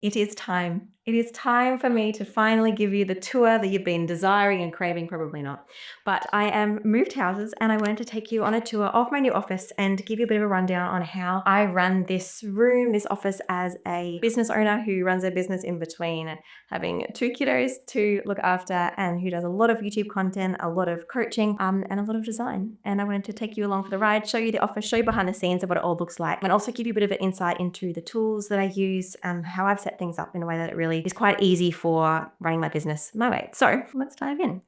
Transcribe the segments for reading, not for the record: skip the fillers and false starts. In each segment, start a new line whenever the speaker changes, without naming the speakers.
It is time. It is time for me to finally give you the tour that you've been desiring and craving, probably not. But I am moved houses and I wanted to take you on a tour of my new office and give you a bit of a rundown on how I run this room, this office, as a business owner who runs a business in between having 2 kiddos to look after and who does a lot of YouTube content, a lot of coaching, and a lot of design. And I wanted to take you along for the ride, show you the office, show you behind the scenes of what it all looks like, and also give you a bit of an insight into the tools that I use and how I've set things up in a way that it really is quite easy for running my business my way. So let's dive in.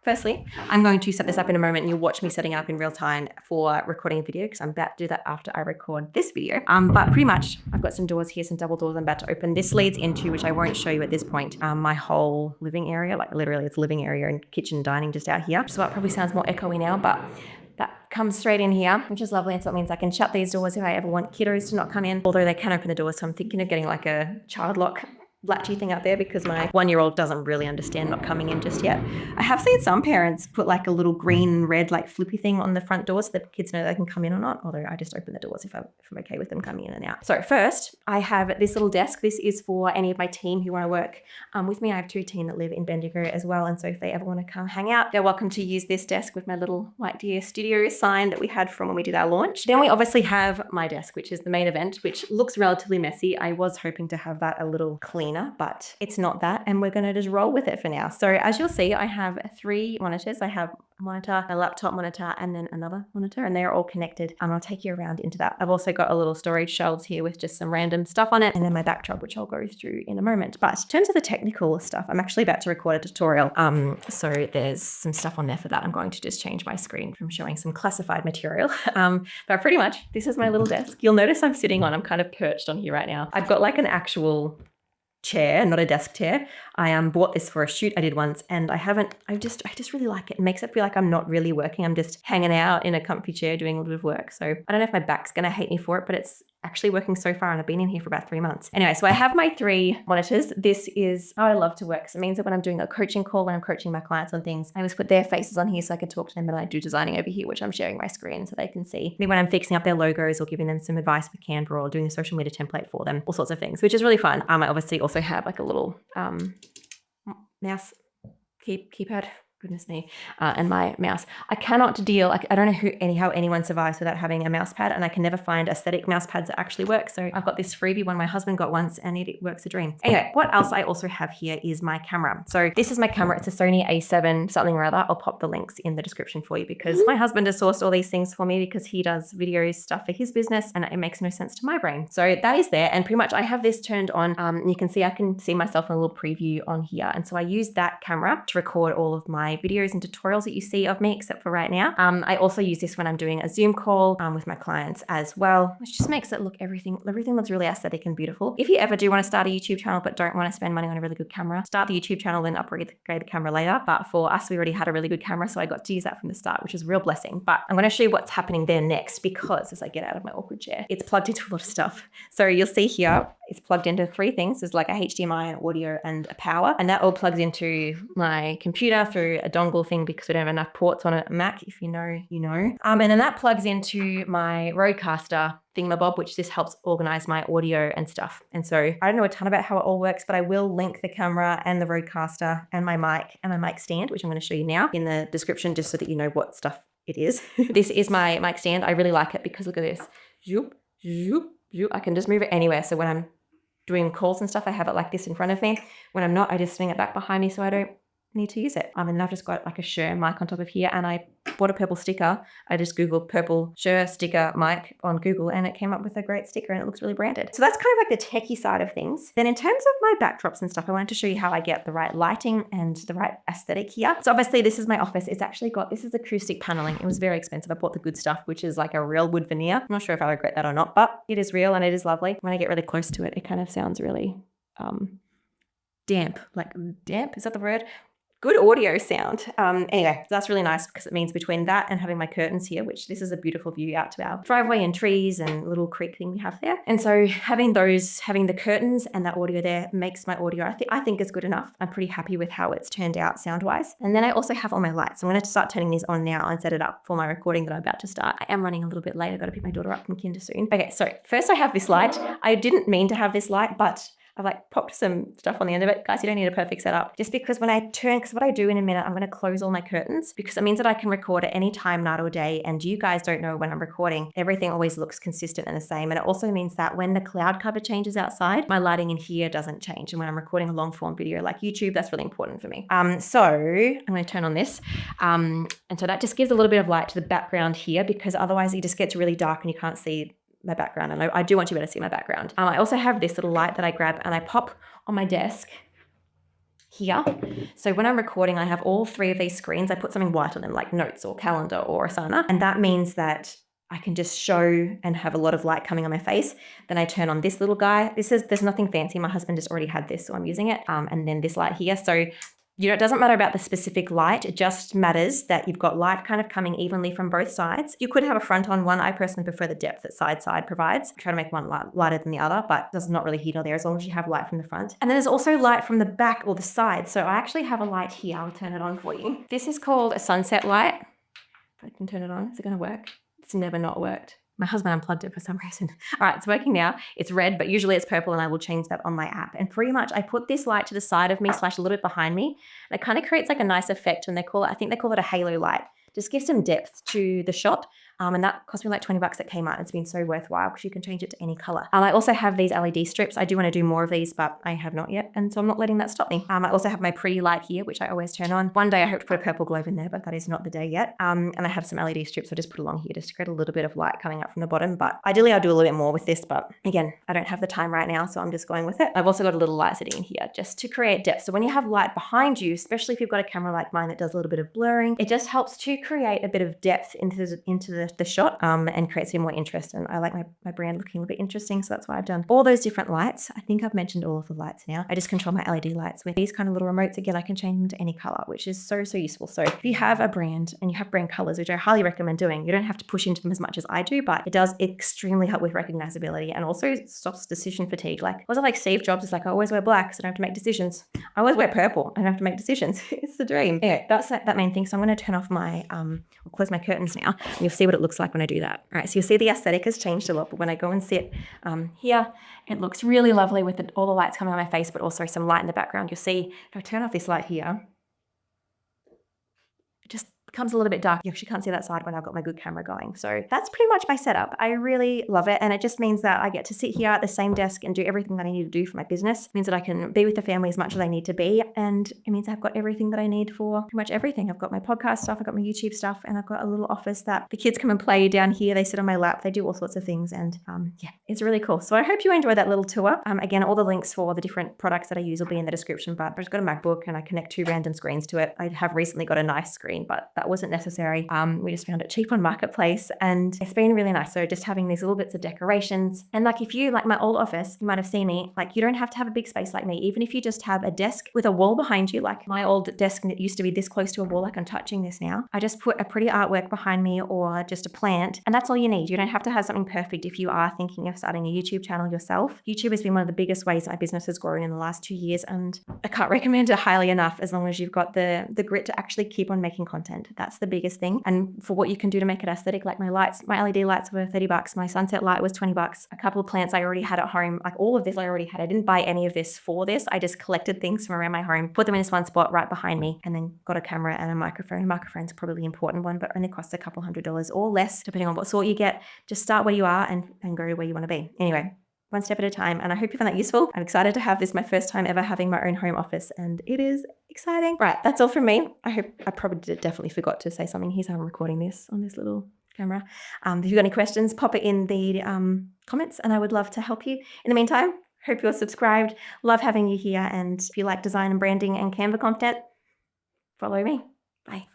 Firstly, I'm going to set this up in a moment and you'll watch me setting up in real time for recording a video because I'm about to do that after I record this video. But pretty much I've got some doors here, some double doors I'm about to open. This leads into, which I won't show you at this point, my whole living area, like literally it's living area and kitchen dining just out here. So it probably sounds more echoey now, but that comes straight in here, which is lovely. And so it means I can shut these doors if I ever want kiddos to not come in, although they can open the doors. So I'm thinking of getting like a child lock latchy thing out there because my 1-year-old doesn't really understand not coming in just yet. I have seen some parents put like a little green and red like flippy thing on the front door so that kids know they can come in or not, although I just open the doors if I'm okay with them coming in and out. So first, I have this little desk. This is for any of my team who want to work with me. I have 2 team that live in Bendigo as well, and so if they ever want to come hang out, they're welcome to use this desk with my little White Deer Studio sign that we had from when we did our launch. Then we obviously have my desk, which is the main event, which looks relatively messy. I was hoping to have that a little cleaner, but it's not that, and we're going to just roll with it for now. So as you'll see, I have 3 monitors. I have a monitor, a laptop monitor, and then another monitor, and they're all connected. I'll take you around into that. I've also got a little storage shelves here with just some random stuff on it, and then my backdrop, which I'll go through in a moment. But in terms of the technical stuff, I'm actually about to record a tutorial. So there's some stuff on there for that. I'm going to just change my screen from showing some classified material. But pretty much, this is my little desk. You'll notice I'm I'm kind of perched on here right now. I've got like an actual chair, not a desk chair. I bought this for a shoot I did once, and I just really like it. It makes it feel like I'm not really working. I'm just hanging out in a comfy chair doing a little bit of work. So I don't know if my back's gonna hate me for it, but it's actually working so far, and I've been in here for about 3 months. Anyway, so I have my 3 monitors. This is how I love to work. So it means that when I'm doing a coaching call, when I'm coaching my clients on things, I always put their faces on here so I can talk to them, and I do designing over here, which I'm sharing my screen so they can see me when I'm fixing up their logos or giving them some advice with Canva or doing a social media template for them, all sorts of things, which is really fun. I obviously also have like a little mouse keypad, goodness me, and my mouse. I cannot deal, like, I don't know how anyone survives without having a mouse pad, and I can never find aesthetic mouse pads that actually work. So I've got this freebie one my husband got once, and it works a dream. Anyway, what else I also have here is my camera. So this is my camera. It's a Sony A7 something or other. I'll pop the links in the description for you because my husband has sourced all these things for me because he does videos stuff for his business, and it makes no sense to my brain. So that is there, and pretty much I have this turned on. You can see I can see myself in a little preview on here, and so I use that camera to record all of my videos and tutorials that you see of me, except for right now. I also use this when I'm doing a Zoom call with my clients as well, which just makes it look, everything looks really aesthetic and beautiful. If you ever do want to start a YouTube channel but don't want to spend money on a really good camera, start the YouTube channel and upgrade the camera later. But for us, we already had a really good camera, so I got to use that from the start, which is a real blessing. But I'm going to show you what's happening there next, because as I get out of my awkward chair, it's plugged into a lot of stuff. So you'll see here, it's plugged into 3 things. There's like a HDMI, an audio, and a power, and that all plugs into my computer through a dongle thing because we don't have enough ports on a Mac. If you know, you know. And then that plugs into my Rodecaster thingamabob, which just helps organize my audio and stuff. And so I don't know a ton about how it all works, but I will link the camera and the Rodecaster and my mic stand, which I'm going to show you now in the description, just so that you know what stuff it is. This is my mic stand. I really like it because look at this. Zoop, zoop, zoop. I can just move it anywhere. So when I'm doing calls and stuff, I have it like this in front of me. When I'm not, I just swing it back behind me so I don't need to use it. And I've just got like a Shure mic on top of here, and I bought a purple sticker. I just Googled purple Shure sticker mic on Google, and it came up with a great sticker, and it looks really branded. So that's kind of like the techie side of things. Then in terms of my backdrops and stuff, I wanted to show you how I get the right lighting and the right aesthetic here. So obviously this is my office. It's actually got, this is acoustic paneling. It was very expensive. I bought the good stuff, which is like a real wood veneer. I'm not sure if I regret that or not, but it is real and it is lovely. When I get really close to it, it kind of sounds really damp. Like damp, is that the word? good audio sound. Anyway, that's really nice because it means between that and having my curtains here, which this is a beautiful view out to our driveway and trees and little creek thing we have there. And so having the curtains and that audio there makes my audio, I think is good enough. I'm pretty happy with how it's turned out sound-wise. And then I also have all my lights. I'm going to start turning these on now and set it up for my recording that I'm about to start. I am running a little bit late. I've got to pick my daughter up from kinder soon. Okay, so first I have this light. I didn't mean to have this light, but I've like popped some stuff on the end of it. Guys, you don't need a perfect setup. Just because when I turn, because what I do in a minute, I'm going to close all my curtains because it means that I can record at any time, night or day. And you guys don't know when I'm recording. Everything always looks consistent and the same. And it also means that when the cloud cover changes outside, my lighting in here doesn't change. And when I'm recording a long form video like YouTube, that's really important for me. So I'm going to turn on this. And so that just gives a little bit of light to the background here because otherwise it just gets really dark and you can't see my background. And I do want you to be able to see my background. I also have this little light that I grab and I pop on my desk here. So when I'm recording, I have all three of these screens. I put something white on them like notes or calendar or Asana. And that means that I can just show and have a lot of light coming on my face. Then I turn on this little guy. There's nothing fancy. My husband just already had this, so I'm using it. And then this light here. So it doesn't matter about the specific light. It just matters that you've got light kind of coming evenly from both sides. You could have a front on one. I personally prefer the depth that side provides. I try to make one lighter than the other, but it does not really heat or there as long as you have light from the front. And then there's also light from the back or the side. So I actually have a light here. I'll turn it on for you. This is called a sunset light. If I can turn it on, is it going to work? It's never not worked. My husband unplugged it for some reason. All right, it's working now. It's red, but usually it's purple and I will change that on my app. And pretty much I put this light to the side of me / a little bit behind me. And it kind of creates like a nice effect and I think they call it a halo light. Just gives some depth to the shot. And that cost me like 20 bucks at Kmart. It's been so worthwhile because you can change it to any color. I also have these LED strips. I do want to do more of these, but I have not yet. And so I'm not letting that stop me. I also have my pre-light here, which I always turn on. One day I hope to put a purple globe in there, but that is not the day yet. And I have some LED strips I just put along here just to create a little bit of light coming up from the bottom. But ideally I'll do a little bit more with this, but again, I don't have the time right now, so I'm just going with it. I've also got a little light sitting in here just to create depth. So when you have light behind you, especially if you've got a camera like mine that does a little bit of blurring, it just helps to create a bit of depth into the shot. And creates more interest. And I like my brand looking a little bit interesting. So that's why I've done all those different lights. I think I've mentioned all of the lights now. I just control my LED lights with these kind of little remotes. Again, I can change them to any color, which is so useful. So if you have a brand and you have brand colors, which I highly recommend doing, you don't have to push into them as much as I do, but it does extremely help with recognizability and also stops decision fatigue. Like, was it like Steve Jobs? It's like, I always wear black, so I don't have to make decisions. I always wear purple. I don't have to make decisions. It's the dream. Anyway, that's that main thing. So I'm going to turn off my, I'll close my curtains now. And you'll see what it looks like when I do that. All right, so you'll see the aesthetic has changed a lot, but when I go and sit here, it looks really lovely with all the lights coming on my face, but also some light in the background. You'll see, if I turn off this light here, it just becomes a little bit dark. You actually can't see that side when I've got my good camera going. So that's pretty much my setup. I really love it. And it just means that I get to sit here at the same desk and do everything that I need to do for my business. It means that I can be with the family as much as I need to be. And it means I've got everything that I need for pretty much everything. I've got my podcast stuff, I've got my YouTube stuff, and I've got a little office that the kids come and play down here. They sit on my lap, they do all sorts of things. And yeah, it's really cool. So I hope you enjoyed that little tour. Again, all the links for the different products that I use will be in the description, but I've just got a MacBook and I connect 2 random screens to it. I have recently got a nice screen, but that wasn't necessary. We just found it cheap on Marketplace and it's been really nice. So just having these little bits of decorations. And like if you, like my old office, you might have seen me, like you don't have to have a big space like me. Even if you just have a desk with a wall behind you, like my old desk that used to be this close to a wall, like I'm touching this now. I just put a pretty artwork behind me or just a plant and that's all you need. You don't have to have something perfect if you are thinking of starting a YouTube channel yourself. YouTube has been one of the biggest ways my business has grown in the last 2 years and I can't recommend it highly enough as long as you've got the grit to actually keep on making content. That's the biggest thing. And for what you can do to make it aesthetic, like my lights, my LED lights were 30 bucks. My sunset light was 20 bucks. A couple of plants I already had at home, like all of this I already had. I didn't buy any of this for this. I just collected things from around my home, put them in this one spot right behind me, and then got a camera and a microphone. Microphone's probably the important one, but only costs a couple $100 or less, depending on what sort you get. Just start where you are and go where you want to be. Anyway, one step at a time. And I hope you found that useful. I'm excited to have this my first time ever having my own home office and it is exciting. Right, that's all from me. I hope I probably definitely forgot to say something. Here's how I'm recording this on this little camera. If you've got any questions, pop it in the comments and I would love to help you. In the meantime, hope you're subscribed. Love having you here. And if you like design and branding and Canva content, follow me. Bye.